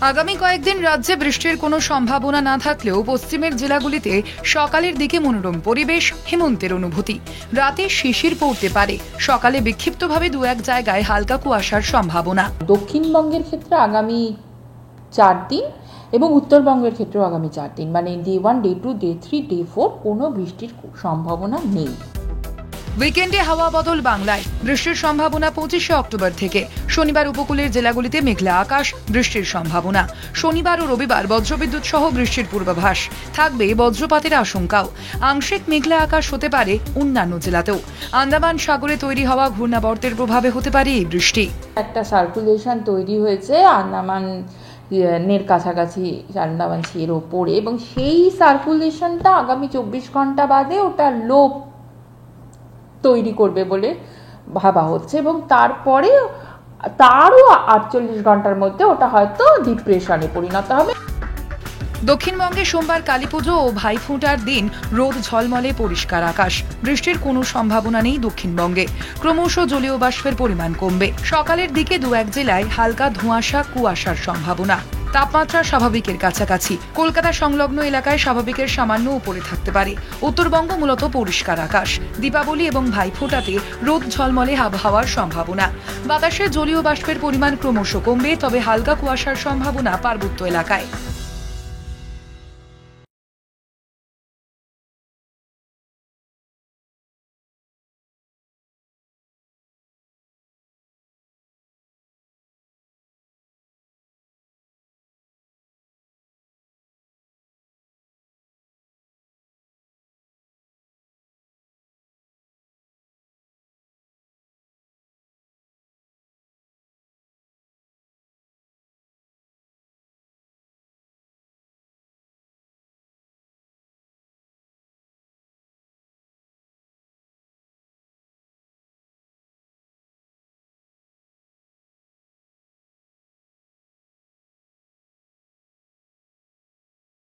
আগামী কয়েকদিন রাজ্যে বৃষ্টির কোনো সম্ভাবনা না থাকলেও পশ্চিমের জেলাগুলিতে সকালের দিকে মনোরম পরিবেশ, হেমন্তের অনুভূতি। রাতে শিশির পড়তে পারে, সকালে বিক্ষিপ্তভাবে দু এক জায়গায় হালকা কুয়াশার সম্ভাবনা। দক্ষিণবঙ্গের ক্ষেত্রে আগামী 4 দিন এবং উত্তরবঙ্গের ক্ষেত্রেও আগামী 4 দিন মানে ডে 1, ডে 2, ডে 3, ডে 4 কোনো বৃষ্টির সম্ভাবনা নেই। উইকেন্ডে হাওয়া বদল বাংলায়, বৃষ্টির সম্ভাবনা 25শে অক্টোবর থেকে। শনিবার উপকূলের জেলাগুলিতে মেঘলা আকাশ, বৃষ্টির সম্ভাবনা। শনিবার ও রবিবার বজ্রবিদ্যুৎ সহ বৃষ্টির পূর্বাভাস থাকবে, বজ্রপাতের আশঙ্কাও। আংশিক মেঘলা আকাশ হতে পারে অন্যান্য জেলাতেও। আন্দামান সাগরে তৈরি হওয়া ঘূর্ণাবর্তের প্রভাবে হতে পারে এই বৃষ্টি। একটা সার্কুলেশন তৈরি হয়েছে আন্দামান এর কাছাকাছি, আন্দামান সির ওপরে, এবং সেই সার্কুলেশনটা আগামী 24 ঘন্টা বাদে ওটা লো তৈরি করবে বলে ভাবা হচ্ছে, এবং তারপরে তারও 48 ঘন্টার মধ্যে ওটা হয়তো ডিপ্রেশনে পরিণত হবে। দক্ষিণবঙ্গে সোমবার কালীপুজো ও ভাইফোঁটার দিন রোদ ঝলমলে, পরিষ্কার আকাশ। বৃষ্টির কোনো সম্ভাবনা নেই দক্ষিণবঙ্গে। ক্রমশ জলীয় বাষ্পের পরিমাণ কমবে। সকালের দিকে দু এক জেলায় হালকা ধোঁয়াশা, কুয়াশার সম্ভাবনা। তাপমাত্রা স্বাভাবিকের কাছাকাছি। কলকাতা সংলগ্ন এলাকায় স্বাভাবিকের সামান্য উপরে থাকতে পারে। উত্তরবঙ্গ মূলত পরিষ্কার আকাশ। দীপাবলি এবং ভাইফোঁটাতে রোদ ঝলমলে আবহাওয়ার সম্ভাবনা। বাতাসে জলীয় বাষ্পের পরিমাণ ক্রমশ কমবে, তবে হালকা কুয়াশার সম্ভাবনা পার্বত্য এলাকায়।